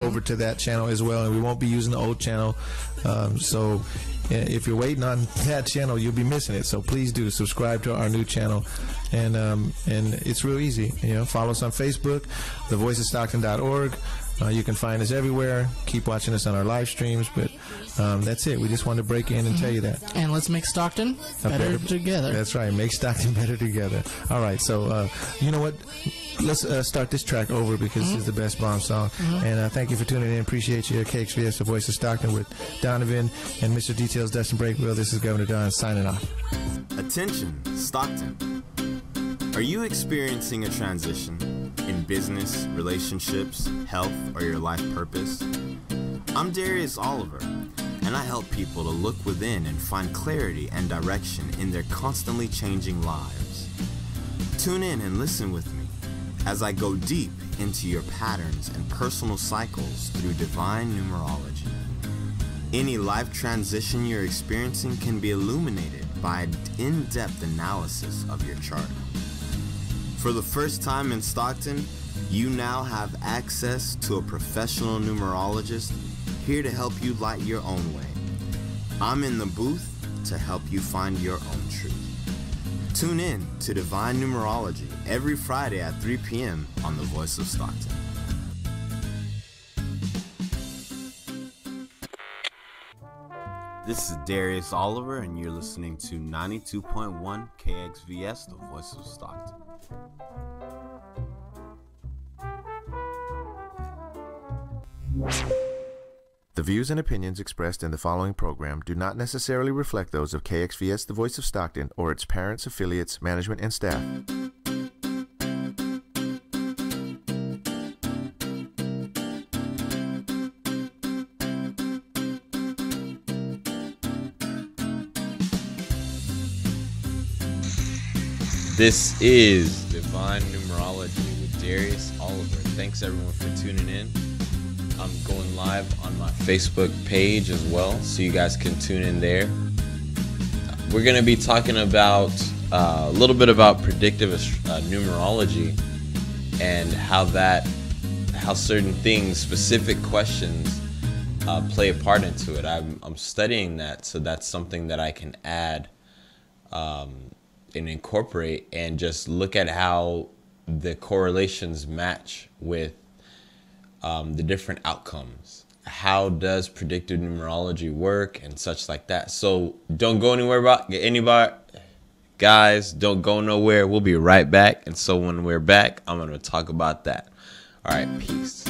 over to that channel as well, and we won't be using the old channel. So if you're waiting on that channel, you'll be missing it. So please do subscribe to our new channel, and it's real easy. Follow us on Facebook, thevoiceofstockton.org. You can find us everywhere. Keep watching us on our live streams, but that's it. We just wanted to break in and tell you that. And let's make Stockton better together. That's right. Make Stockton better together. All right. So, you know what? Let's start this track over because this is the best bomb song. And thank you for tuning in. Appreciate you. KXVS, the voice of Stockton, with Donovan and Mr. Details, Dustin Breakwell. This is Governor Don signing off. Attention, Stockton. Are you experiencing a transition in business, relationships, health, or your life purpose? I'm Darius Oliver, and I help people to look within and find clarity and direction in their constantly changing lives. Tune in and listen with me as I go deep into your patterns and personal cycles through divine numerology. Any life transition you're experiencing can be illuminated by an in-depth analysis of your chart. For the first time in Stockton, you now have access to a professional numerologist here to help you light your own way. I'm in the booth to help you find your own truth. Tune in to Divine Numerology every Friday at 3 p.m. on The Voice of Stockton. This is Darius Oliver, and you're listening to 92.1 KXVS, The Voice of Stockton. The views and opinions expressed in the following program do not necessarily reflect those of KXVS, The Voice of Stockton, or its parents, affiliates, management, and staff. This is Divine Numerology with Darius Oliver. Thanks everyone for tuning in. I'm going live on my Facebook page as well, so you guys can tune in there. We're going to be talking about a little bit about predictive numerology and how certain things, specific questions, play a part into it. I'm studying that, so that's something that I can add and incorporate and just look at how the correlations match with the different outcomes. How does predictive numerology work and such like that? So don't go anywhere, guys, don't go nowhere. We'll be right back. And so when we're back, I'm going to talk about that. All right, peace.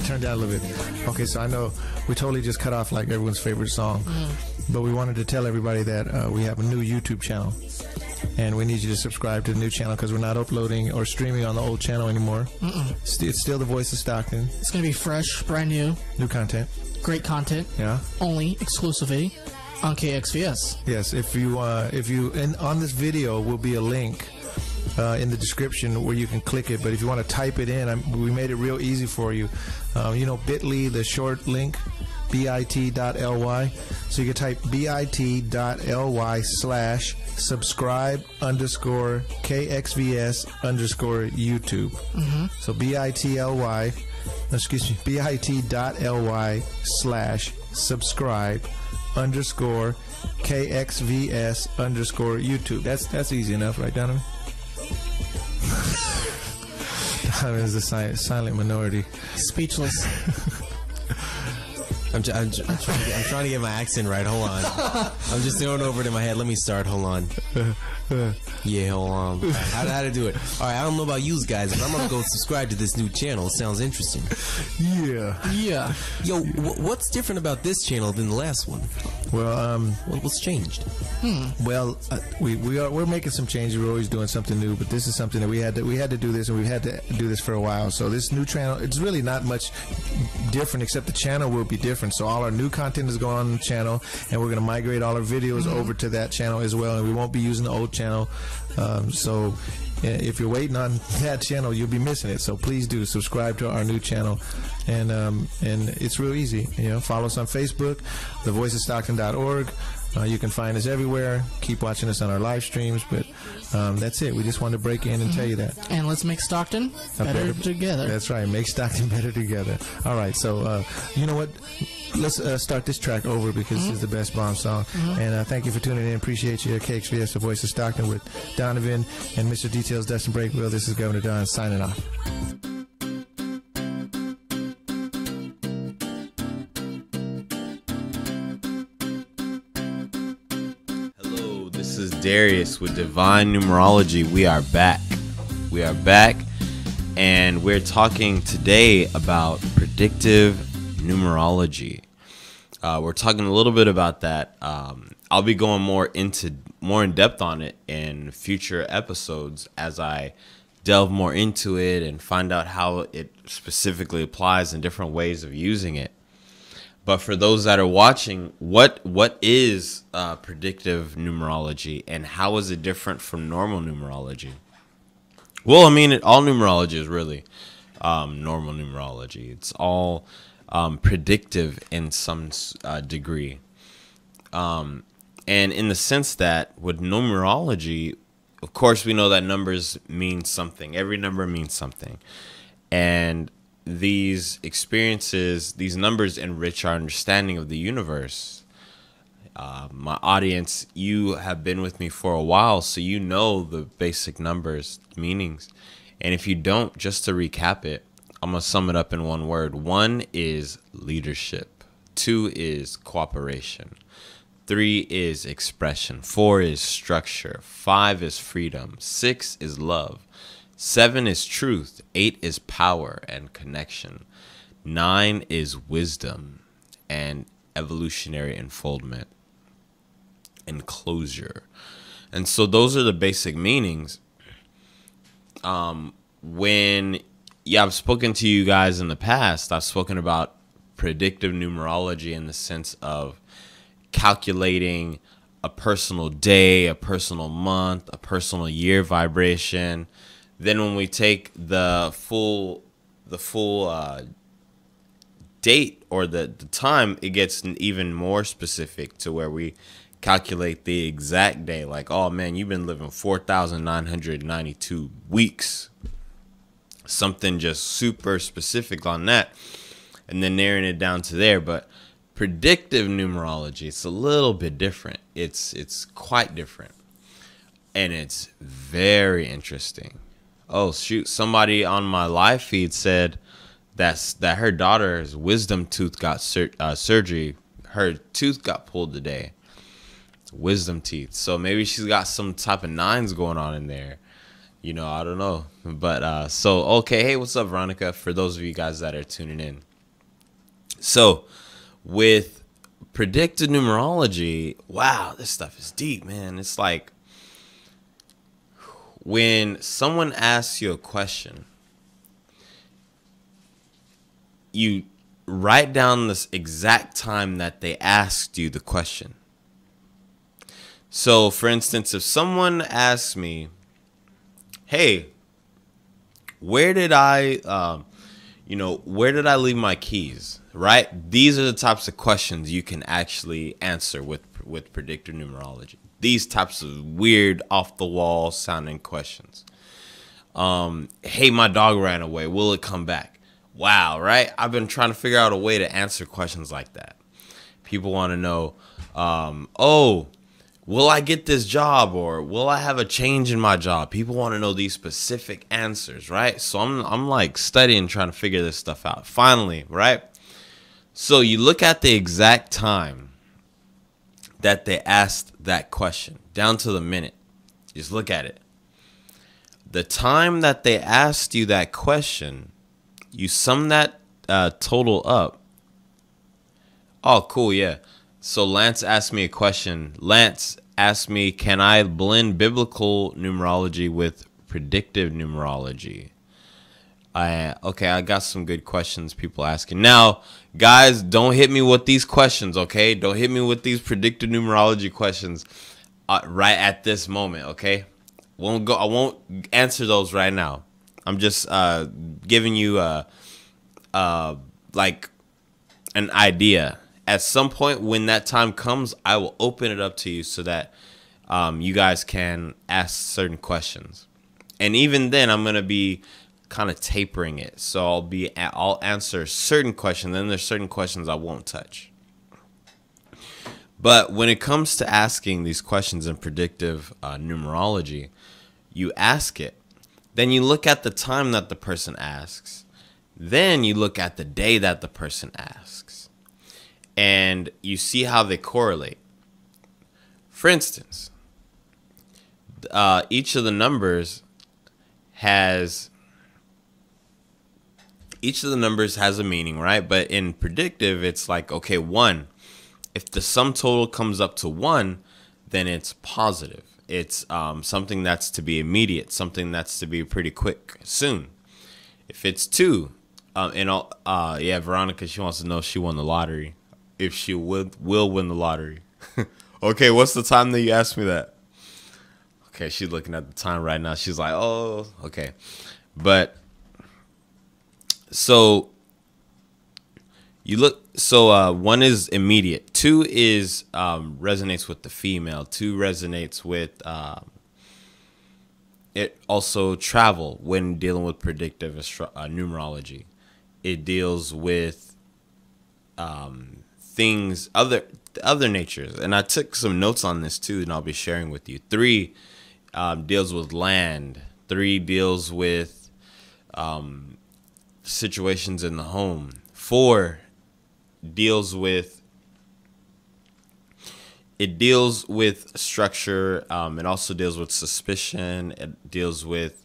Turned down a little bit. Okay, so I know we totally just cut off like everyone's favorite song, but we wanted to tell everybody that we have a new YouTube channel, and we need you to subscribe to the new channel because we're not uploading or streaming on the old channel anymore. It's still the Voice of Stockton. It's gonna be fresh, brand new content, great content. Yeah, only exclusively on KXVS. Yes, if you on this video will be a link in the description where you can click it, but if you want to type it in, we made it real easy for you. bit.ly, the short link, bit.ly, so you can type bit.ly/subscribe_KXVS_YouTube. So bit.ly/subscribe_KXVS_YouTube. That's easy enough, right, Donovan? Donovan is the silent minority. Speechless. I'm trying to get my accent right. Hold on. I'm just throwing over it in my head. Let me start. Hold on. Yeah, hold on. How to do it? All right, I don't know about you guys, but I'm gonna go subscribe to this new channel. It sounds interesting. Yeah. Yo, what's different about this channel than the last one? Well, what's changed? Well, we're making some changes. We're always doing something new, but this is something that we had to do this, and we've had to do this for a while. So this new channel, it's really not much different, except the channel will be different. different. So all our new content is going on the channel, and we're going to migrate all our videos over to that channel as well, and we won't be using the old channel. So if you're waiting on that channel, you'll be missing it. So please do subscribe to our new channel, and it's real easy. Follow us on Facebook, thevoiceofstockton.org. You can find us everywhere. Keep watching us on our live streams, but that's it. We just wanted to break in and tell you that. And let's make Stockton better together. That's right. Make Stockton better together. All right. So, you know what? Let's start this track over because this is the best bomb song. And thank you for tuning in. Appreciate you. KXVS, the voice of Stockton, with Donovan and Mr. Details, Dustin Breakwell. This is Governor Don signing off. This is Darius with Divine Numerology. We are back. We are back, and we're talking today about predictive numerology. We're talking a little bit about that. I'll be going more in depth on it in future episodes as I delve more into it and find out how it specifically applies in different ways of using it. But for those that are watching, what is predictive numerology, and how is it different from normal numerology? Well, I mean, all numerology is really normal numerology. It's all predictive in some degree. And in the sense that with numerology, of course, we know that numbers mean something. Every number means something. And these experiences, these numbers enrich our understanding of the universe. My audience, you have been with me for a while, so you know the basic numbers meanings. And if you don't, just to recap it, I'm going to sum it up in one word. 1 is leadership. 2 is cooperation. 3 is expression. 4 is structure. 5 is freedom. 6 is love. 7 is truth. 8 is power and connection. 9 is wisdom and evolutionary unfoldment and closure. And so those are the basic meanings. I've spoken to you guys in the past, I've spoken about predictive numerology in the sense of calculating a personal day, a personal month, a personal year vibration. Then when we take the full date or the time, it gets even more specific to where we calculate the exact day. Like, oh man, you've been living 4,992 weeks. Something just super specific on that. And then narrowing it down to there. But predictive numerology, it's a little bit different. It's quite different. And it's very interesting. Oh, shoot. Somebody on my live feed said that her daughter's wisdom tooth got surgery. Her tooth got pulled today. Wisdom teeth. So maybe she's got some type of 9s going on in there. I don't know. But okay. Hey, what's up, Veronica? For those of you guys that are tuning in. So with predictive numerology, wow, this stuff is deep, man. It's like, when someone asks you a question, you write down this exact time that they asked you the question. So, for instance, if someone asks me, hey, where did I leave my keys? Right? These are the types of questions you can actually answer with predictive numerology. These types of weird, off-the-wall sounding questions. Hey, my dog ran away. Will it come back? Wow, right? I've been trying to figure out a way to answer questions like that. People want to know, will I get this job, or will I have a change in my job? People want to know these specific answers, right? So I'm like studying, trying to figure this stuff out. Finally, right? So you look at the exact time that they asked that question, down to the minute. Just look at it. The time that they asked you that question, you sum that total up. Oh, cool, yeah. So Lance asked me a question. Lance asked me, can I blend biblical numerology with predictive numerology? Okay, I got some good questions people asking. Now, guys, don't hit me with these questions, okay? Don't hit me with these predictive numerology questions right at this moment, okay? I won't answer those right now. I'm just giving you like an idea. At some point when that time comes, I will open it up to you so that you guys can ask certain questions. And even then, I'm gonna be kind of tapering it, so I'll answer certain questions, then there's certain questions I won't touch. But when it comes to asking these questions in predictive numerology, you ask it, then you look at the time that the person asks, then you look at the day that the person asks, and you see how they correlate. For instance, each of the numbers has a meaning, right? But in predictive, it's like, okay, 1. If the sum total comes up to 1, then it's positive. It's something that's to be immediate, something that's to be pretty quick, soon. If it's 2, Veronica, she wants to know if she won the lottery, if she will win the lottery. Okay, what's the time that you asked me that? Okay, she's looking at the time right now. She's like, oh, okay. But so you look, so 1 is immediate. 2 is resonates with the female. 2 resonates with it also travel when dealing with predictive numerology. It deals with things, other natures. And I took some notes on this too, and I'll be sharing with you. 3 deals with land. 3 deals with situations in the home. 4 deals with structure. It also deals with suspicion. It deals with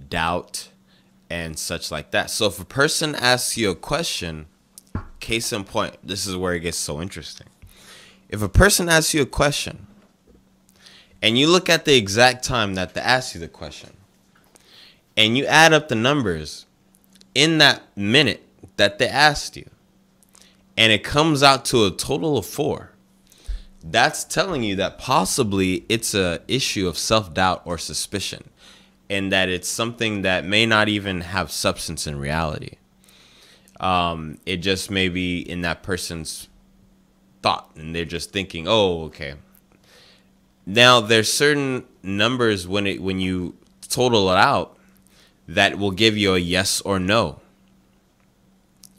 doubt and such like that. So if a person asks you a question, case in point, this is where it gets so interesting. If a person asks you a question and you look at the exact time that they asked you the question and you add up the numbers in that minute that they asked you, and it comes out to a total of 4, that's telling you that possibly it's a issue of self-doubt or suspicion, and that it's something that may not even have substance in reality. It just may be in that person's thought, and they're just thinking, oh, okay. Now, there's certain numbers when you total it out that will give you a yes or no.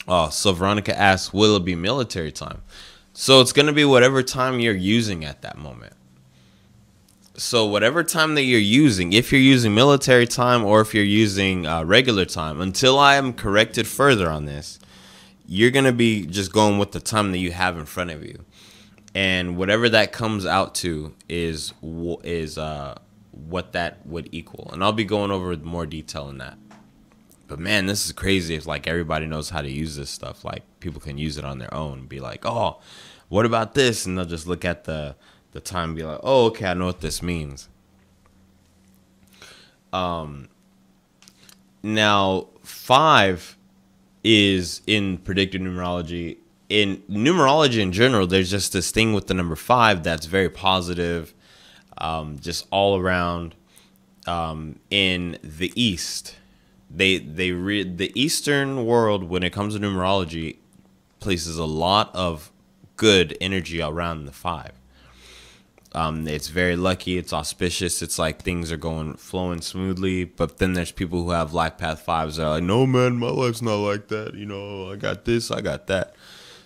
Oh, so Veronica asks, will it be military time? So it's going to be whatever time you're using at that moment. So whatever time that you're using, if you're using military time or if you're using regular time, until I am corrected further on this, you're going to be just going with the time that you have in front of you. And whatever that comes out to is what that would equal. And I'll be going over more detail in that. But man, this is crazy. It's like everybody knows how to use this stuff. Like people can use it on their own and be like, oh, what about this? And they'll just look at the time and be like, oh, okay, I know what this means. Now, 5 is in predictive numerology. In numerology in general, there's just this thing with the number 5 that's very positive, just all around. In the East, the Eastern world, when it comes to numerology, places a lot of good energy around the 5. It's very lucky. It's auspicious. It's like things are flowing smoothly. But then there's people who have life path 5s that are like, no, man, my life's not like that. You know, I got this, I got that.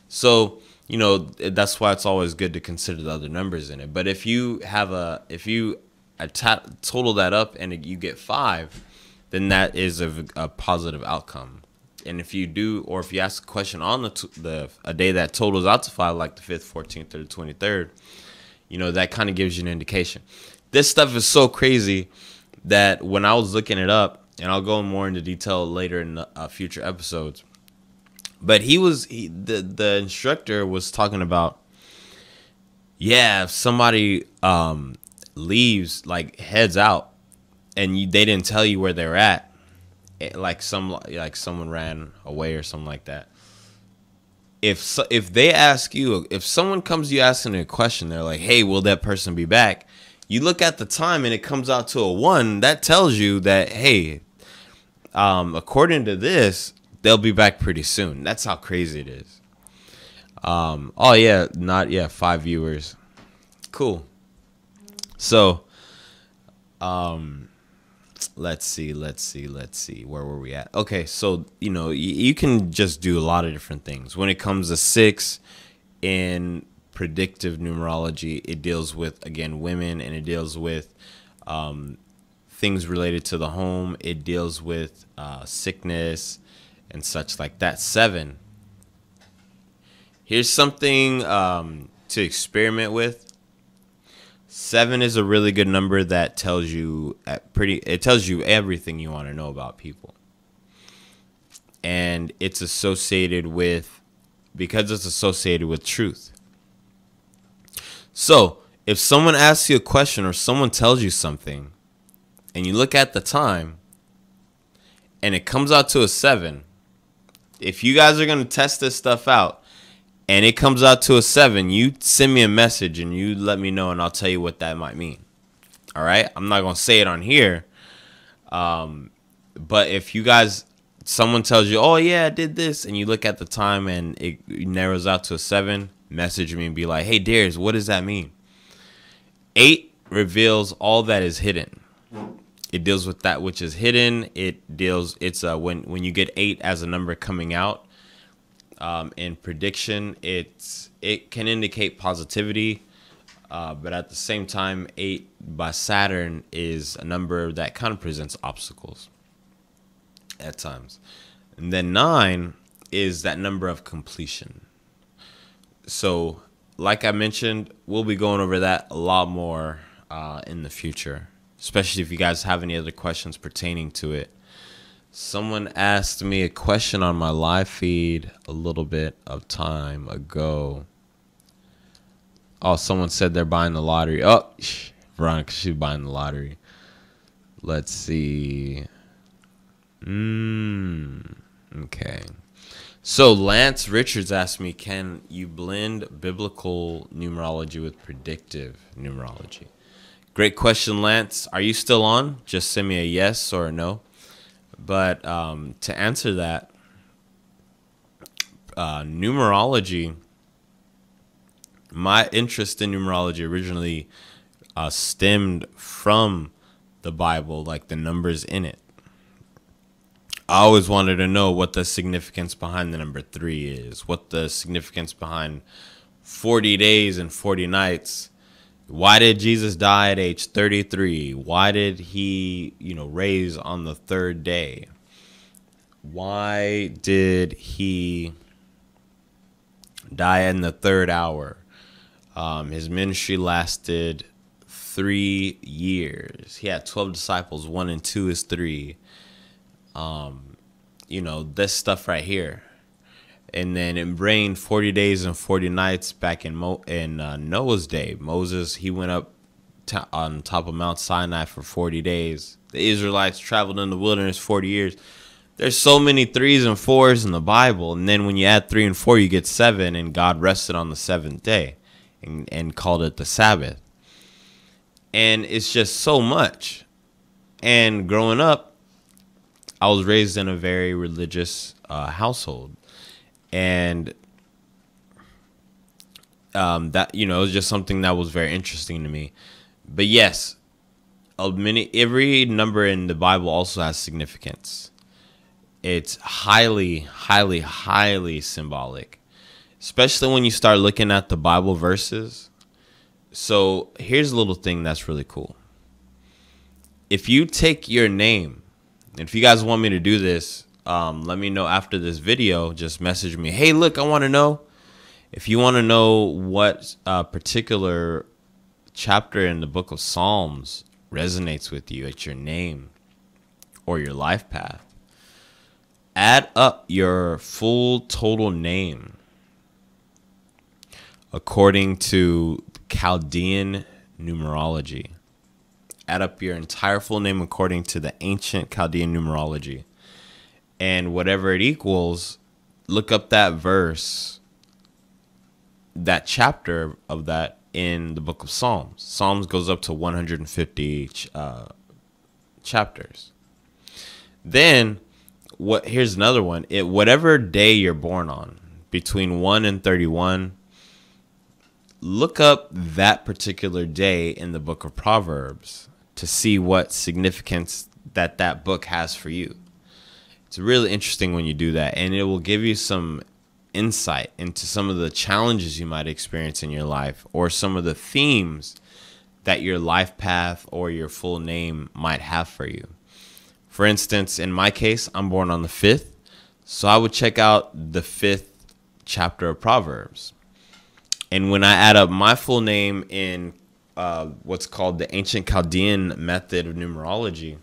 So, you know, that's why it's always good to consider the other numbers in it. But if you total that up and you get 5, then that is a positive outcome. And if you do, or if you ask a question on a day that totals out to 5, like the 5th, 14th, or the 23rd, you know, that kind of gives you an indication. This stuff is so crazy that when I was looking it up, and I'll go more into detail later in future episodes, but the instructor was talking about, yeah, if somebody leaves, like heads out, and they didn't tell you where they're at, like someone ran away or something like that. If they ask you, if someone comes to you asking a question, they're like, hey, will that person be back? You look at the time and it comes out to a 1. That tells you that, hey, according to this, they'll be back pretty soon. That's how crazy it is. Oh yeah, 5 viewers. Cool. So, let's see. Where were we at? Okay, so, you can just do a lot of different things. When it comes to 6 in predictive numerology, it deals with, again, women, and it deals with things related to the home. It deals with sickness and such like that. 7. Here's something to experiment with. 7 is a really good number that tells you everything you want to know about people. And it's associated with truth. So if someone asks you a question or someone tells you something and you look at the time and it comes out to a 7, if you guys are going to test this stuff out and it comes out to a 7, you send me a message and you let me know, and I'll tell you what that might mean. All right? I'm not going to say it on here. But if someone tells you, oh, yeah, I did this, and you look at the time and it narrows out to a 7, message me and be like, hey, Darius, what does that mean? 8 reveals all that is hidden. It deals with that which is hidden. When you get 8 as a number coming out, in prediction, it can indicate positivity, but at the same time, 8 by Saturn is a number that kind of presents obstacles at times. And then 9 is that number of completion. So, like I mentioned, we'll be going over that a lot more in the future, especially if you guys have any other questions pertaining to it. Someone asked me a question on my live feed a little bit of time ago. Oh, someone said they're buying the lottery. Oh, Veronica, she's buying the lottery. Let's see. Okay. So Lance Richards asked me, can you blend biblical numerology with predictive numerology? Great question, Lance. Are you still on? Just send me a yes or a no. But to answer that, numerology, my interest in numerology originally stemmed from the Bible, like the numbers in it. I always wanted to know what the significance behind the number 3 is, what the significance behind 40 days and 40 nights. Why did Jesus die at age 33? Why did he, raise on the 3rd day? Why did he die in the 3rd hour? His ministry lasted 3 years. He had 12 disciples. 1 and 2 is 3. This stuff right here. And then it rained 40 days and 40 nights back in Noah's day. Moses, he went up on top of Mount Sinai for 40 days. The Israelites traveled in the wilderness 40 years. There's so many 3s and 4s in the Bible. And then when you add 3 and 4, you get 7. And God rested on the 7th day and called it the Sabbath. And it's just so much. And growing up, I was raised in a very religious household. And that, it was just something that was very interesting to me. But yes, every number in the Bible also has significance. It's highly, highly, highly symbolic, especially when you start looking at the Bible verses. So here's a little thing that's really cool. If you take your name, if you guys want me to do this, let me know after this video. Just message me. Hey, look, I want to know. If you want to know what particular chapter in the book of Psalms resonates with you at your name or your life path, add up your full total name according to Chaldean numerology. Add up your entire full name according to the ancient Chaldean numerology. and whatever it equals, look up that verse, that chapter of that in the book of Psalms. Psalms goes up to 150 chapters. Then here's another one. Whatever day you're born on, between 1 and 31, look up that particular day in the book of Proverbs to see what significance that book has for you. It's really interesting when you do that, and it will give you some insight into some of the challenges you might experience in your life, or some of the themes that your life path or your full name might have for you. For instance, in my case, I'm born on the 5th, so I would check out the 5th chapter of Proverbs. And when I add up my full name in what's called the ancient Chaldean method of numerology,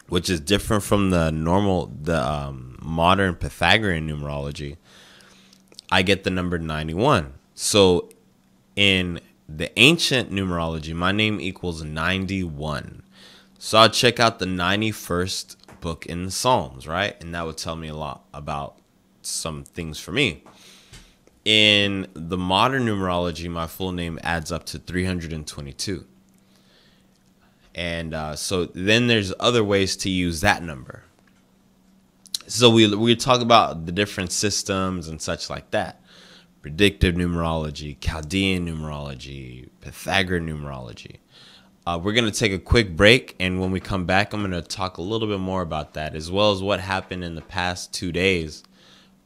which is different from the modern Pythagorean numerology, I get the number 91. So in the ancient numerology, my name equals 91. So I'll check out the 91st book in the Psalms, right? And that would tell me a lot about some things for me. In the modern numerology, my full name adds up to 322. And so then there's other ways to use that number. So we talk about the different systems and such like that. Predictive numerology, Chaldean numerology, Pythagorean numerology. We're going to take a quick break, and when we come back, I'm going to talk a little bit more about that, as well as what happened in the past 2 days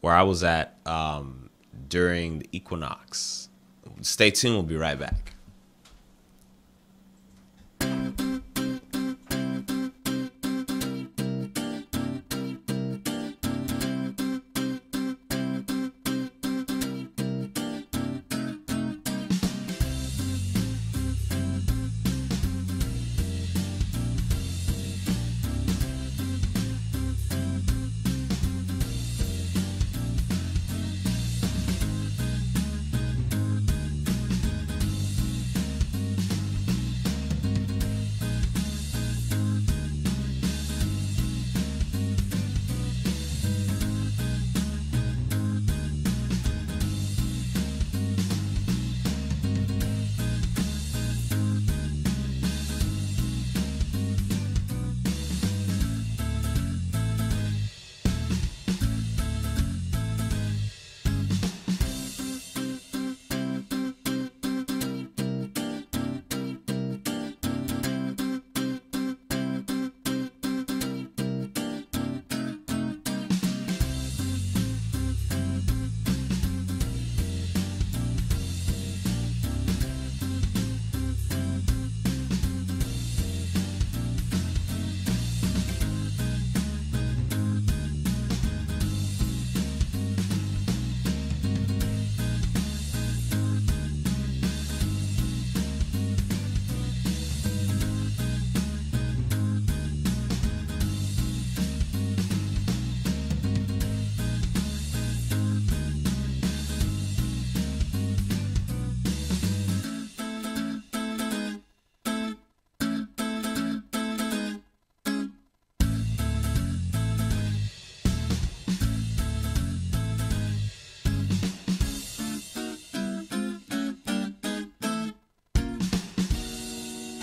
where I was at during the equinox. Stay tuned. We'll be right back.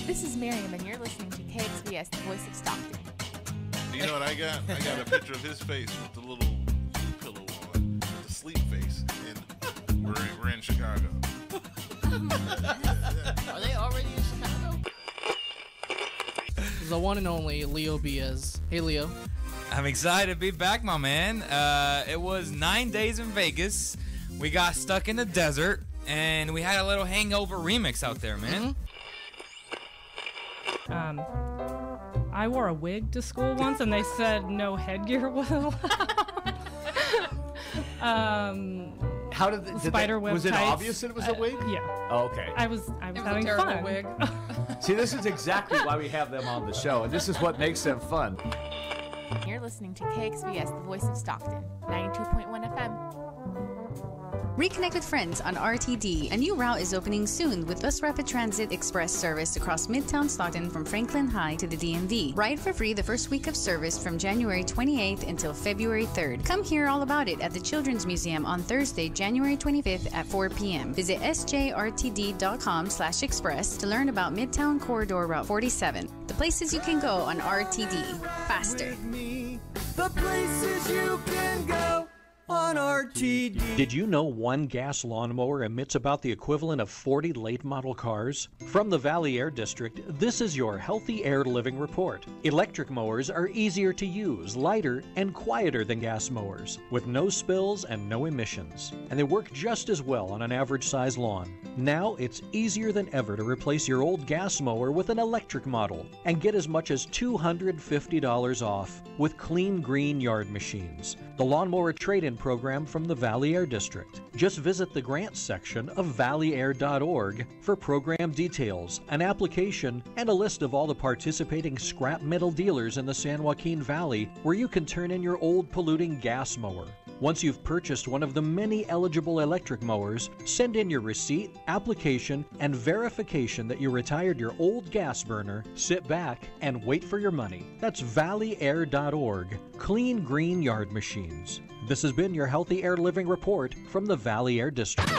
This is Miriam, and you're listening to KXVS, the voice of Stockton. You know what I got? I got a picture of his face with the little pillow on, the sleep face, and we're in Chicago. Are they already in Chicago? The one and only Leo Biaz. Hey, Leo. I'm excited to be back, my man. It was 9 days in Vegas. We got stuck in the desert, and we had a little hangover remix out there, man. I wore a wig to school once, and they said no headgear was allowed. How did spider web was it tights. Obvious that it was a wig? Yeah. Oh, okay. I was having fun. Wig. See, this is exactly why we have them on the show, and this is what makes them fun. You're listening to KXVS, the voice of Stockton, 92.1 FM. Reconnect with friends on RTD. A new route is opening soon with Bus Rapid Transit Express service across Midtown Stockton from Franklin High to the DMV. Ride for free the first week of service from January 28th until February 3rd. Come hear all about it at the Children's Museum on Thursday, January 25th at 4 p.m. Visit sjrtd.com/express to learn about Midtown Corridor Route 47. The places you can go on RTD. Faster. The places you can go on RTD. Did you know one gas lawnmower emits about the equivalent of 40 late model cars? From the Valley Air District, this is your Healthy Air Living Report. Electric mowers are easier to use, lighter, and quieter than gas mowers, with no spills and no emissions. And they work just as well on an average size lawn. Now it's easier than ever to replace your old gas mower with an electric model and get as much as $250 off with Clean Green Yard Machines, the lawnmower trade-in program from the Valley Air District. Just visit the grants section of valleyair.org for program details, an application, and a list of all the participating scrap metal dealers in the San Joaquin Valley where you can turn in your old polluting gas mower. Once you've purchased one of the many eligible electric mowers, send in your receipt, application, and verification that you retired your old gas burner, sit back, and wait for your money. That's valleyair.org. Clean Green Yard Machines. This has been your Healthy Air Living Report from the Valley Air District.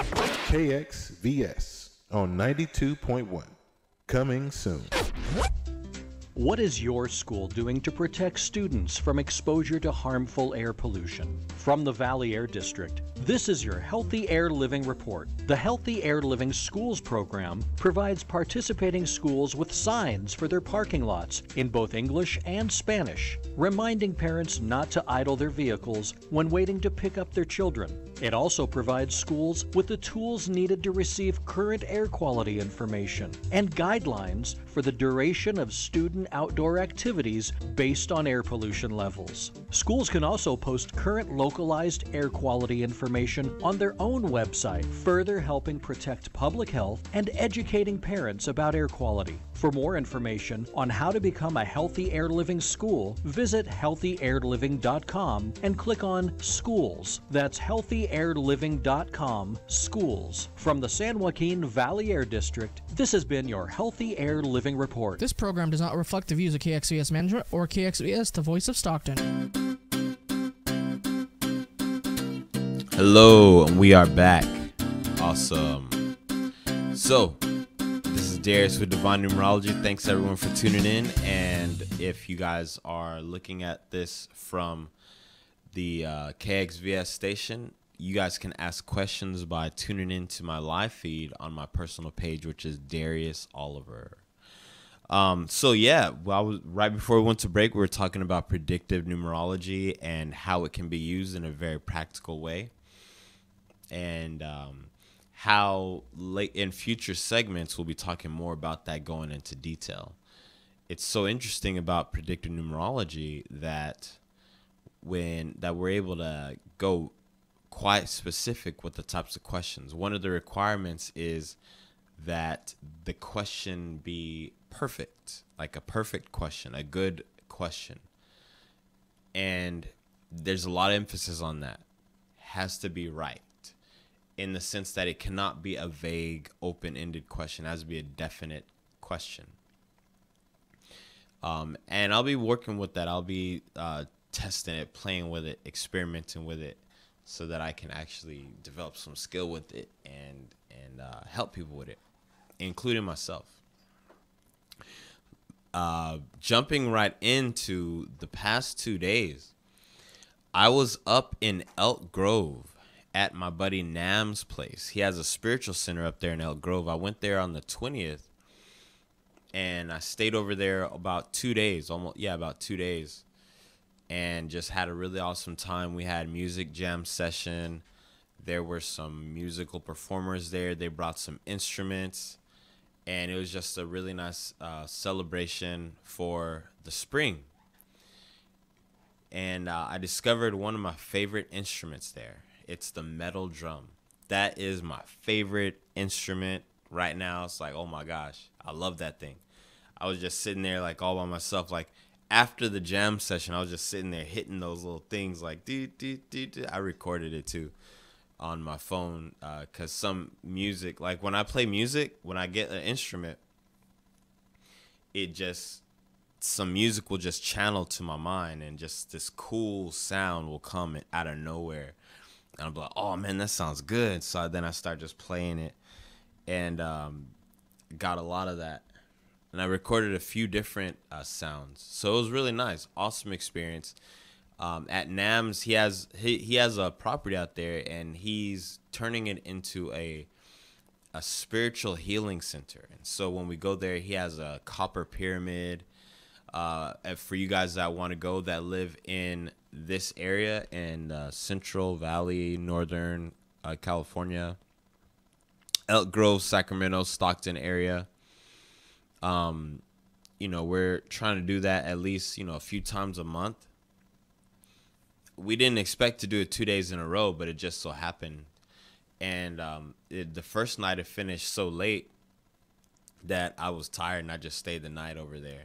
KXVS on 92.1. Coming soon. What is your school doing to protect students from exposure to harmful air pollution? From the Valley Air District, this is your Healthy Air Living Report. The Healthy Air Living Schools program provides participating schools with signs for their parking lots in both English and Spanish, reminding parents not to idle their vehicles when waiting to pick up their children. It also provides schools with the tools needed to receive current air quality information and guidelines for the duration of student outdoor activities based on air pollution levels. Schools can also post current localized air quality information on their own website, further helping protect public health and educating parents about air quality. For more information on how to become a Healthy Air Living school, visit healthyairliving.com and click on Schools. That's healthyairliving.com, Schools. From the San Joaquin Valley Air District, this has been your Healthy Air Living Report. This program does not reflect the views of KXVS management or KXVS, the voice of Stockton. Hello, and we are back. Awesome. So, this is Darius with Divine Numerology. Thanks everyone for tuning in. And if you guys are looking at this from the KXVS station, you guys can ask questions by tuning into my live feed on my personal page, which is Darius Oliver. So yeah, right before we went to break, we were talking about predictive numerology and how it can be used in a very practical way, and how in future segments we'll be talking more about that, going into detail. It's so interesting about predictive numerology that we're able to go quite specific with the types of questions. One of the requirements is that the question be perfect, like a perfect question, a good question. And there's a lot of emphasis on that. Has to be right, in the sense that it cannot be a vague, open-ended question. It has to be a definite question. And I'll be working with that. I'll be testing it, playing with it, experimenting with it, so that I can actually develop some skill with it and help people with it, including myself. Jumping right into the past 2 days, I was up in Elk Grove at my buddy Nam's place. He has a spiritual center up there in Elk Grove. I went there on the 20th, and I stayed over there about 2 days, about 2 days, and just had a really awesome time. We had music jam session. There were some musical performers there. They brought some instruments, and it was just a really nice celebration for the spring. And I discovered one of my favorite instruments there. It's the metal drum. That is my favorite instrument right now. It's like, oh my gosh, I love that thing. I was just sitting there like all by myself. Like after the jam session, I was just sitting there hitting those little things like, I recorded it too. on my phone, because some music, like when I play music, when I get an instrument, some music will just channel to my mind, and just this cool sound will come out of nowhere. And I'm like, oh man, that sounds good. So then I start just playing it, and got a lot of that. And I recorded a few different sounds. So it was really nice. Awesome experience. At NAMS, he has a property out there, and he's turning it into a spiritual healing center. And so when we go there, he has a copper pyramid. For you guys that want to go, that live in this area in Central Valley, Northern California, Elk Grove, Sacramento, Stockton area. We're trying to do that at least, a few times a month. We didn't expect to do it 2 days in a row, but it just so happened. And the first night it finished so late that I was tired, and I just stayed the night over there.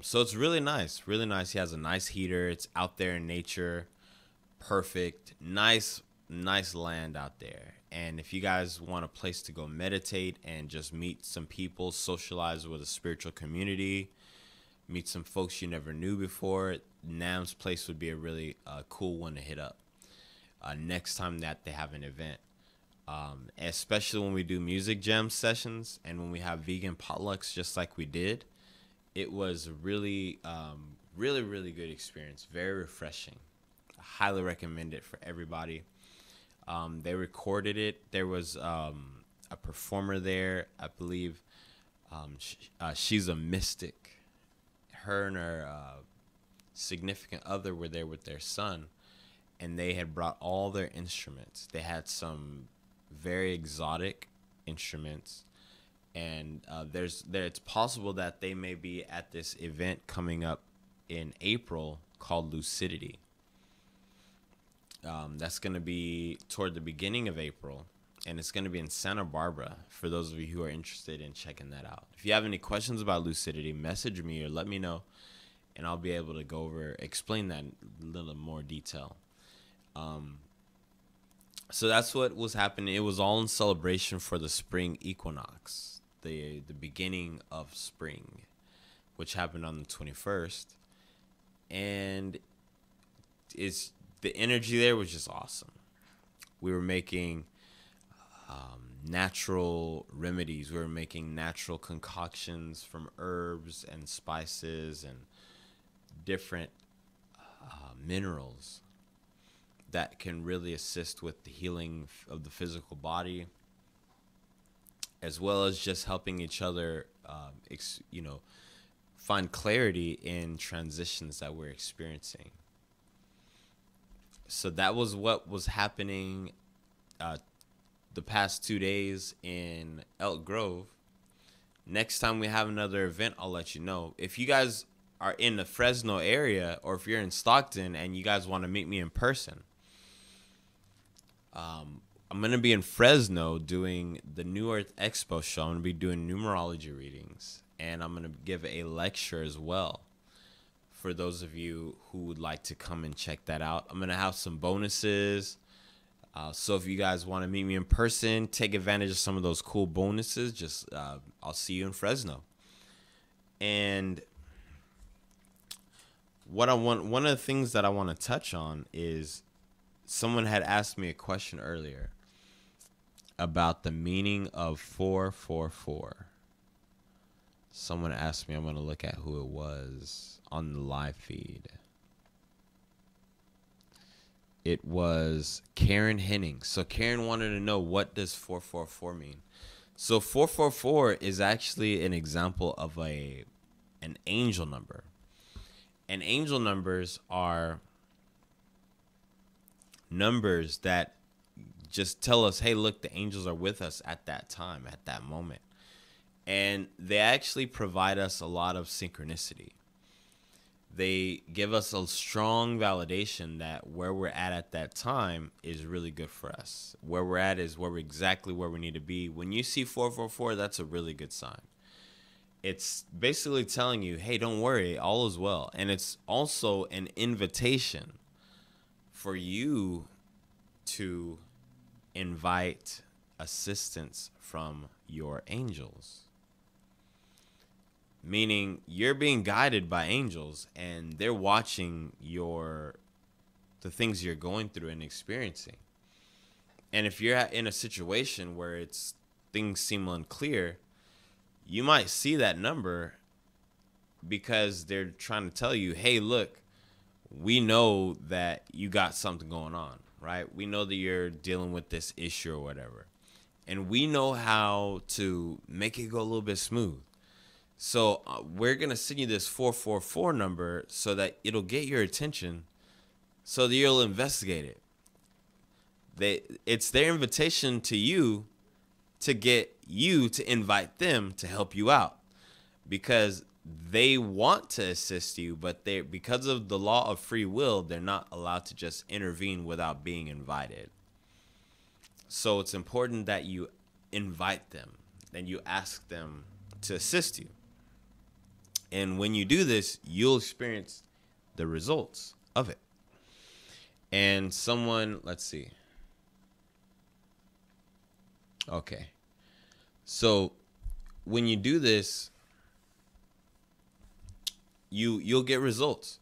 So it's really nice, really nice. He has a nice heater. It's out there in nature. Perfect. Nice land out there. And if you guys want a place to go meditate and just meet some people, socialize with a spiritual community, meet some folks you never knew before, NAM's place would be a really cool one to hit up next time that they have an event. Especially when we do music jam sessions and when we have vegan potlucks just like we did. It was really, really good experience. Very refreshing. I highly recommend it for everybody. They recorded it. There was a performer there, I believe. She's a mystic. Her and her significant other were there with their son, and they had brought all their instruments. They had some very exotic instruments, and it's possible that they may be at this event coming up in April called Lucidity. That's going to be toward the beginning of April, and it's going to be in Santa Barbara for those of you who are interested in checking that out. If you have any questions about Lucidity, message me or let me know, and I'll be able to explain that in a little more detail. So that's what was happening. It was all in celebration for the spring equinox, the beginning of spring, which happened on the 21st. And the energy there was just awesome. We were making natural remedies. We were making natural concoctions from herbs and spices and different minerals that can really assist with the healing of the physical body, as well as just helping each other, find clarity in transitions that we're experiencing. So that was what was happening the past 2 days in Elk Grove. Next time we have another event, I'll let you know. If you guys are in the Fresno area, or if you're in Stockton and you guys want to meet me in person, I'm going to be in Fresno doing the New Earth Expo show. I'm going to be doing numerology readings, and I'm going to give a lecture as well for those of you who would like to come and check that out. I'm going to have some bonuses. So if you guys want to meet me in person, take advantage of some of those cool bonuses. I'll see you in Fresno. And one of the things that I want to touch on is someone had asked me a question earlier about the meaning of 444. Someone asked me, I'm going to look at who it was on the live feed. It was Karen Henning. So Karen wanted to know, what does 444 mean? So 444 is actually an example of an angel number. And angel numbers are numbers that just tell us, hey, look, the angels are with us at that time, at that moment. And they actually provide us a lot of synchronicity. They give us a strong validation that where we're at that time is really good for us. Where we're at is exactly where we need to be. When you see 444, that's a really good sign. It's basically telling you, hey, don't worry, all is well. And it's also an invitation for you to invite assistance from your angels. Meaning you're being guided by angels and they're watching the things you're going through and experiencing. And if you're in a situation where things seem unclear, you might see that number because they're trying to tell you, hey, look, we know that you got something going on, right? We know that you're dealing with this issue or whatever. And we know how to make it go a little bit smooth. So we're going to send you this 444 number so that it'll get your attention so that you'll investigate it. It's their invitation to you to get you to invite them to help you out because they want to assist you, but because of the law of free will, they're not allowed to just intervene without being invited. So it's important that you invite them and you ask them to assist you. And when you do this, you'll experience the results of it. And let's see. Okay. So when you do this, you'll get results.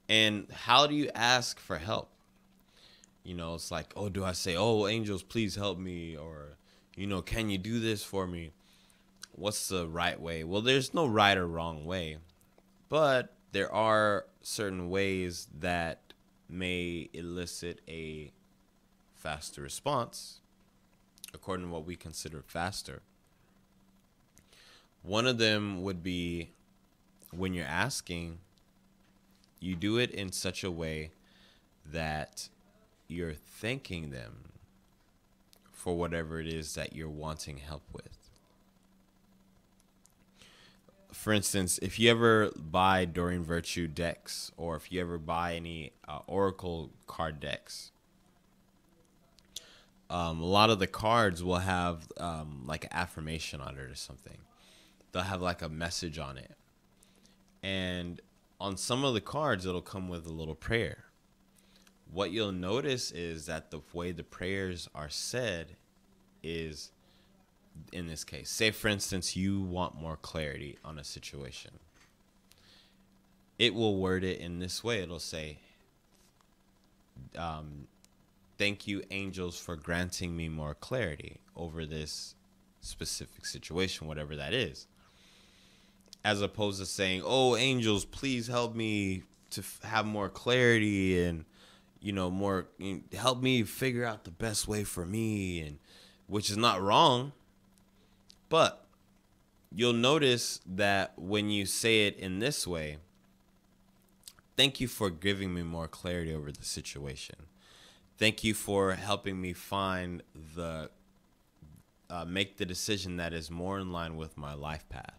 And how do you ask for help? It's like, oh, do I say, oh, angels, please help me? Or, can you do this for me? What's the right way? Well, there's no right or wrong way, but there are certain ways that may elicit a faster response, according to what we consider faster. One of them would be when you're asking, you do it in such a way that you're thanking them for whatever it is that you're wanting help with. For instance, if you ever buy Doreen Virtue decks, or if you ever buy any Oracle card decks, a lot of the cards will have like an affirmation on it or something. They'll have like a message on it. And on some of the cards, it'll come with a little prayer. What you'll notice is that the way the prayers are said is, in this case, say for instance, you want more clarity on a situation. It will word it in this way. It'll say, thank you, angels, for granting me more clarity over this specific situation, whatever that is. As opposed to saying, oh, angels, please help me to have more clarity and, help me figure out the best way for me, and which is not wrong. But you'll notice that when you say it in this way, thank you for giving me more clarity over the situation. Thank you for helping me find make the decision that is more in line with my life path.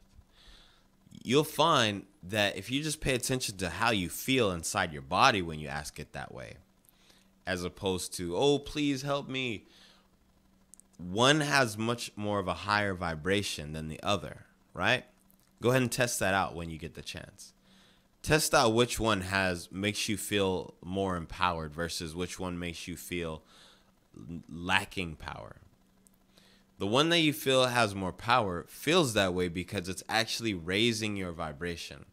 You'll find that if you just pay attention to how you feel inside your body when you ask it that way, as opposed to, oh, please help me, one has much more of a higher vibration than the other, right? Go ahead and test that out when you get the chance. Test out which one makes you feel more empowered versus which one makes you feel lacking power. The one that you feel has more power feels that way because it's actually raising your vibration.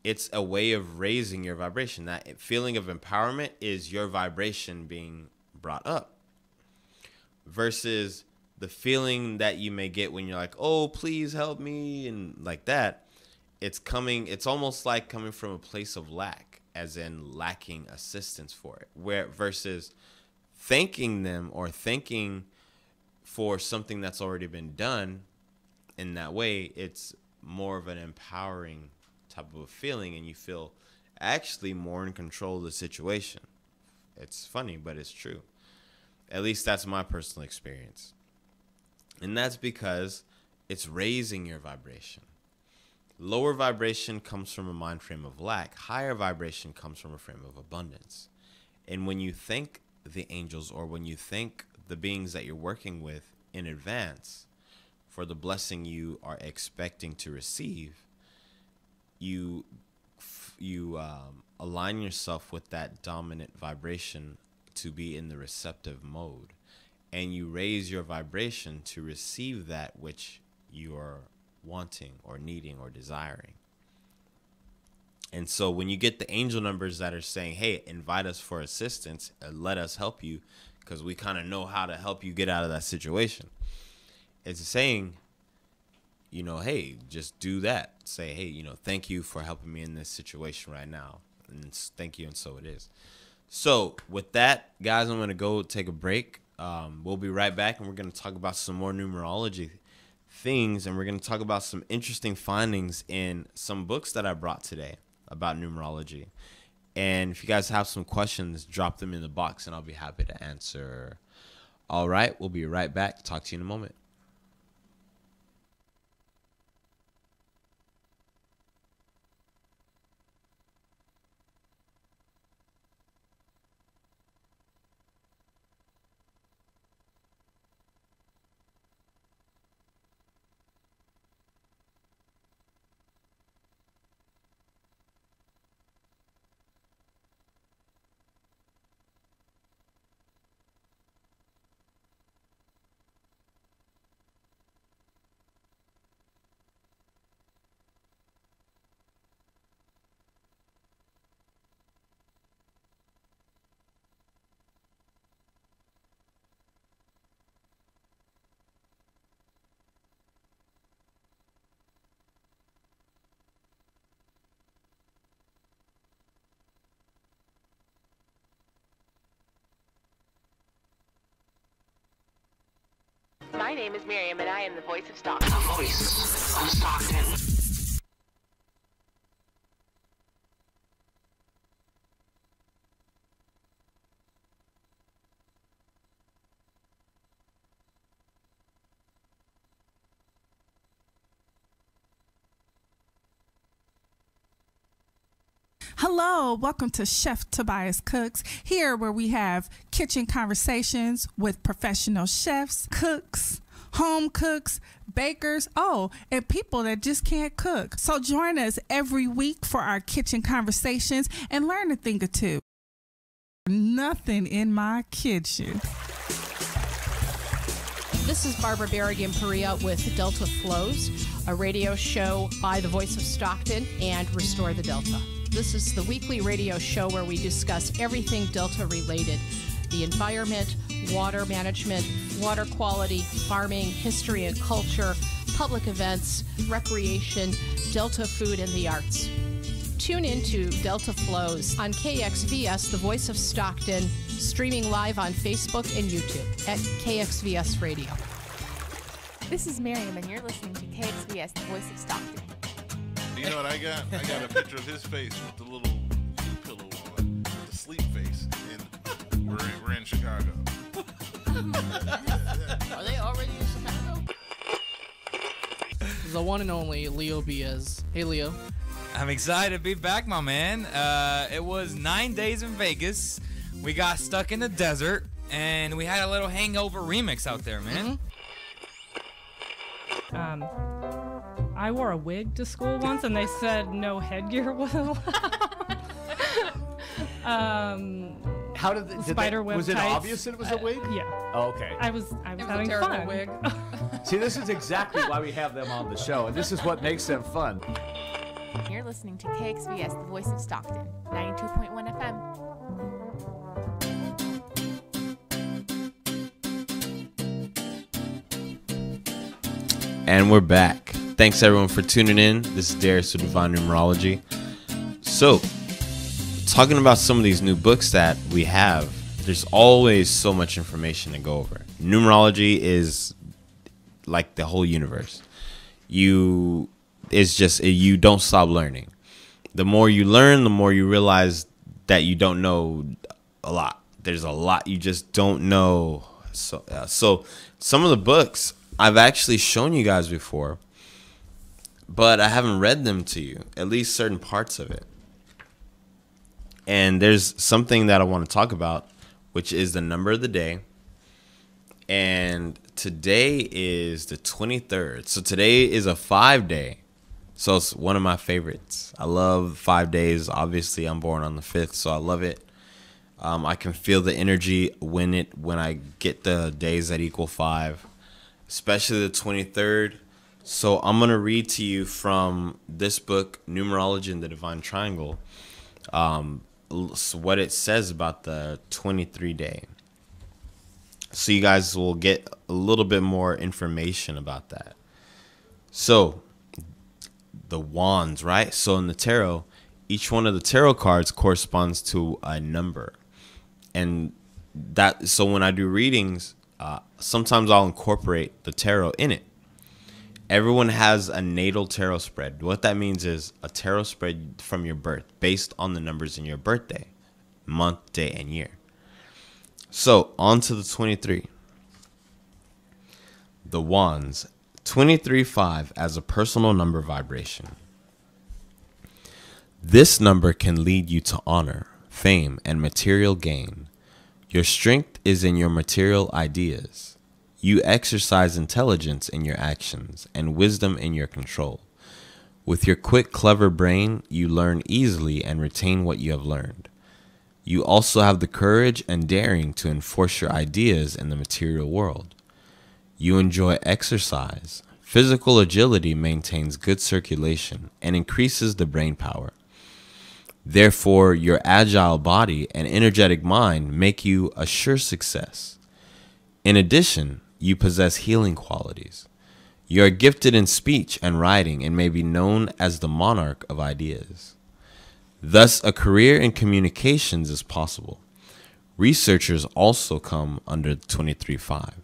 It's a way of raising your vibration. That feeling of empowerment is your vibration being brought up. Versus the feeling that you may get when you're like, oh, please help me, and like that. It's almost like coming from a place of lack, as in lacking assistance for it. Versus thanking them or thanking for something that's already been done in that way, it's more of an empowering type of a feeling, and you feel actually more in control of the situation. It's funny, but it's true. At least that's my personal experience. And that's because it's raising your vibration. Lower vibration comes from a mind frame of lack. Higher vibration comes from a frame of abundance. And when you thank the angels, or when you thank the beings that you're working with in advance for the blessing you are expecting to receive, you align yourself with that dominant vibration to be in the receptive mode. and you raise your vibration to receive that which you are wanting or needing or desiring. And so when you get the angel numbers that are saying, hey, invite us for assistance, let us help you, because we kind of know how to help you get out of that situation. It's saying, you know, hey, just do that. Say, hey, you know, thank you for helping me in this situation right now. And thank you, and so it is. So with that, guys, I'm going to go take a break. We'll be right back, and we're going to talk about some more numerology things, and we're going to talk about some interesting findings in some books that I brought today about numerology. And if you guys have some questions, drop them in the box, and I'll be happy to answer. All right, we'll be right back. Talk to you in a moment. My name is Miriam, and I am the voice of Stockton. The voice of Stockton. Hello, welcome to Chef Tobias Cooks, here where we have kitchen conversations with professional chefs, cooks, home cooks, bakers, and people that just can't cook. So join us every week for our kitchen conversations and learn a thing or two. Nothing in my kitchen. This is Barbara Berrigan-Perea with Delta Flows, a radio show by the voice of Stockton and Restore the Delta. This is the weekly radio show where we discuss everything Delta related: the environment, water management, water quality, farming, history and culture, public events, recreation, Delta food, and the arts. Tune into Delta Flows on KXVS, the voice of Stockton, streaming live on Facebook and YouTube at KXVS Radio. This is Miriam, and you're listening to KXVS, the voice of Stockton. You know what I got? I got a picture of his face with the little pillow on, with the sleep face, and we're in Chicago. Are they already in Chicago? The one and only Leo Biaz. Hey, Leo. I'm excited to be back, my man. It was 9 days in Vegas. We got stuck in the desert, and we had a little hangover remix out there, man. I wore a wig to school once, and they said no headgear was allowed. How did spider web was it tights. obvious that it was a wig? Yeah. Oh, okay. I was having terrible fun. wig. See, this is exactly why we have them on the show, and this is what makes them fun. You're listening to KXVS, the voice of Stockton, 92.1 FM. And we're back. Thanks everyone for tuning in. This is Darius with Divine Numerology. So, talking about some of these new books that we have, there's always so much information to go over. Numerology is like the whole universe. You don't stop learning. The more you learn, the more you realize that you don't know a lot. There's a lot you just don't know. So some of the books I've actually shown you guys before, but I haven't read them to you, at least certain parts of it. And there's something that I want to talk about, which is the number of the day. And today is the 23rd. So today is a 5-day. So it's one of my favorites. I love 5 days. Obviously, I'm born on the 5th, so I love it. I can feel the energy when I get the days that equal 5, especially the 23rd. So I'm going to read to you from this book, Numerology and the Divine Triangle, so what it says about the 23 day. So you guys will get a little bit more information about that. So the wands, right? So in the tarot, each one of the tarot cards corresponds to a number. And so when I do readings, sometimes I'll incorporate the tarot in it. Everyone has a natal tarot spread. What that means is a tarot spread from your birth based on the numbers in your birthday, month, day, and year. So on to the 23. The wands, 23-5 as a personal number vibration. This number can lead you to honor, fame, and material gain. Your strength is in your material ideas. You exercise intelligence in your actions and wisdom in your control. With your quick, clever brain, you learn easily and retain what you have learned. You also have the courage and daring to enforce your ideas in the material world. You enjoy exercise. Physical agility maintains good circulation and increases the brain power. Therefore, your agile body and energetic mind make you a sure success. In addition, you possess healing qualities. You are gifted in speech and writing and may be known as the monarch of ideas. Thus, a career in communications is possible. Researchers also come under 23-5.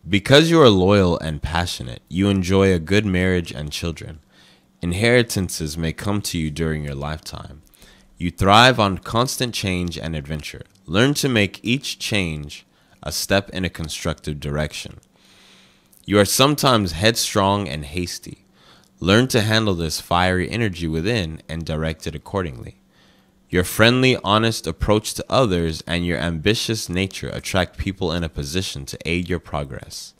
Because you are loyal and passionate, you enjoy a good marriage and children. Inheritances may come to you during your lifetime. You thrive on constant change and adventure. Learn to make each change a step in a constructive direction. You are sometimes headstrong and hasty. Learn to handle this fiery energy within and direct it accordingly. Your friendly, honest approach to others and your ambitious nature attract people in a position to aid your progress.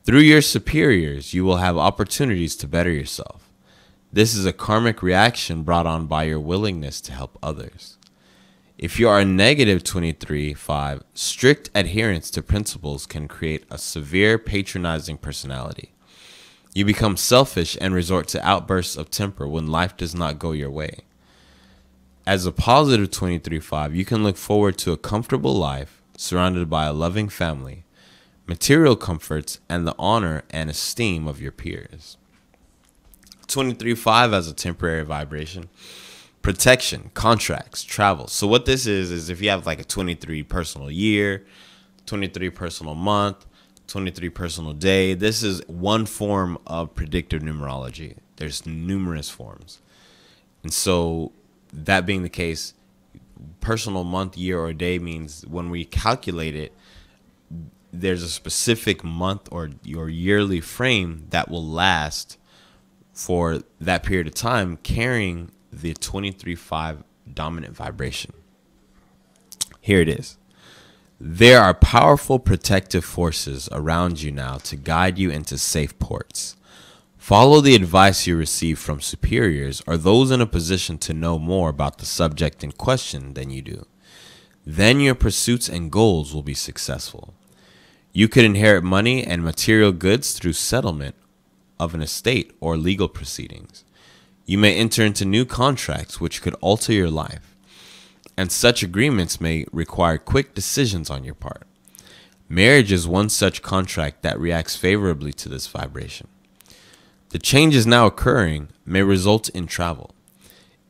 Through your superiors, you will have opportunities to better yourself. This is a karmic reaction brought on by your willingness to help others. If you are a negative 23-5, strict adherence to principles can create a severe patronizing personality. You become selfish and resort to outbursts of temper when life does not go your way. As a positive 23-5, you can look forward to a comfortable life surrounded by a loving family, material comforts, and the honor and esteem of your peers. 23-5 as a temporary vibration. Protection, contracts, travel. So what this is if you have like a 23 personal year, 23 personal month, 23 personal day, this is one form of predictive numerology. There's numerous forms. And so that being the case, personal month, year, or day means when we calculate it, there's a specific month or your yearly frame that will last for that period of time, carrying the 23-5 dominant vibration. Here it is. There are powerful protective forces around you now to guide you into safe ports. Follow the advice you receive from superiors or those in a position to know more about the subject in question than you do. Then your pursuits and goals will be successful. You could inherit money and material goods through settlement of an estate or legal proceedings. You may enter into new contracts which could alter your life, and such agreements may require quick decisions on your part. Marriage is one such contract that reacts favorably to this vibration. The changes now occurring may result in travel.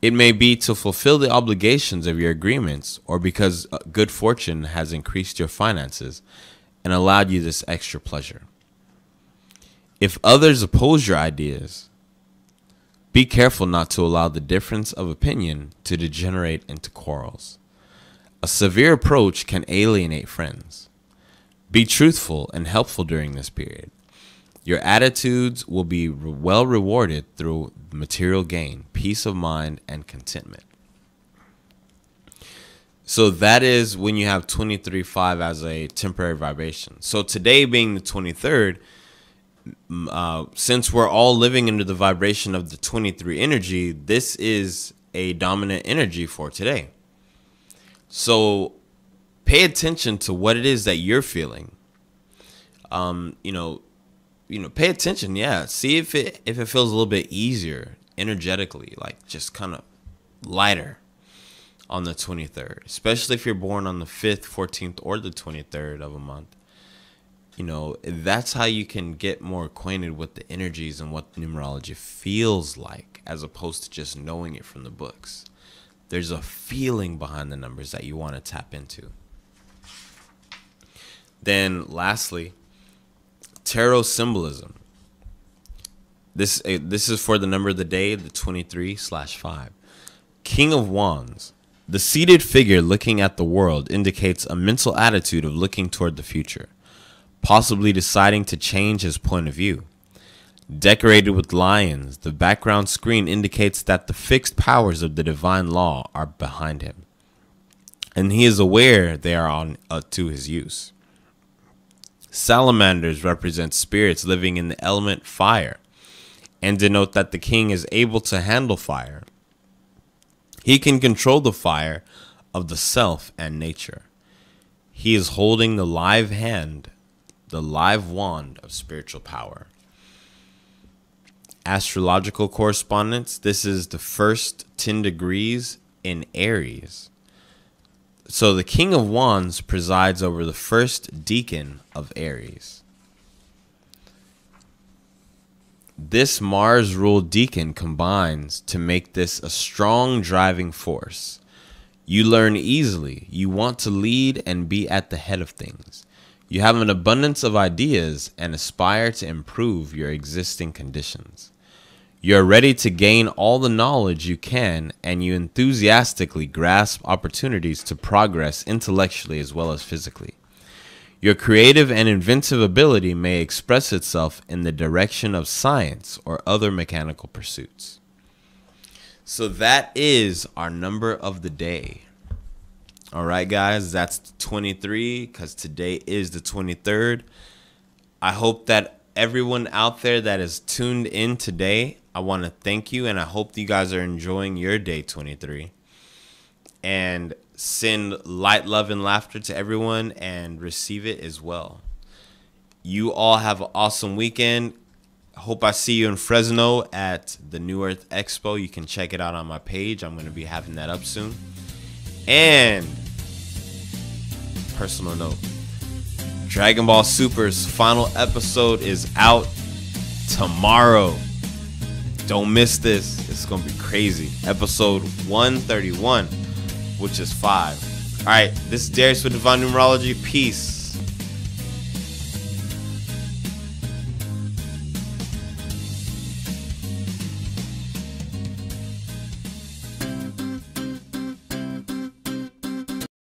It may be to fulfill the obligations of your agreements or because good fortune has increased your finances and allowed you this extra pleasure. If others oppose your ideas, be careful not to allow the difference of opinion to degenerate into quarrels. A severe approach can alienate friends. Be truthful and helpful during this period. Your attitudes will be well rewarded through material gain, peace of mind, and contentment. So that is when you have 23-5 as a temporary vibration. So today being the 23rd, since we're all living under the vibration of the 23 energy, this is a dominant energy for today. So pay attention to what it is that you're feeling. Pay attention. Yeah. See if it feels a little bit easier energetically, like just kind of lighter on the 23rd, especially if you're born on the 5th, 14th, or the 23rd of a month. That's how you can get more acquainted with the energies and what numerology feels like, as opposed to just knowing it from the books. There's a feeling behind the numbers that you want to tap into. Then lastly, tarot symbolism. This is for the number of the day, the 23/5. King of Wands. The seated figure looking at the world indicates a mental attitude of looking toward the future, possibly deciding to change his point of view. Decorated with lions, the background screen indicates that the fixed powers of the divine law are behind him, and he is aware they are on to his use. Salamanders represent spirits living in the element fire and denote that the king is able to handle fire. He can control the fire of the self and nature. He is holding the live hand, the live wand of spiritual power. Astrological correspondence. This is the first 10 degrees in Aries. So the King of Wands presides over the first decan of Aries. This Mars-ruled decan combines to make this a strong driving force. You learn easily. You want to lead and be at the head of things. You have an abundance of ideas and aspire to improve your existing conditions. You're ready to gain all the knowledge you can, and you enthusiastically grasp opportunities to progress intellectually as well as physically. Your creative and inventive ability may express itself in the direction of science or other mechanical pursuits. So that is our number of the day. All right, guys, that's 23 because today is the 23rd. I hope that everyone out there that is tuned in today, I want to thank you, and I hope you guys are enjoying your day 23. And send light, love, and laughter to everyone and receive it as well. You all have an awesome weekend. I hope I see you in Fresno at the New Earth Expo. You can check it out on my page. I'm going to be having that up soon. And personal note, Dragon Ball Super's final episode is out tomorrow. Don't miss this. It's going to be crazy. Episode 131, which is 5. All right, this is Darius with Divine Numerology. Peace.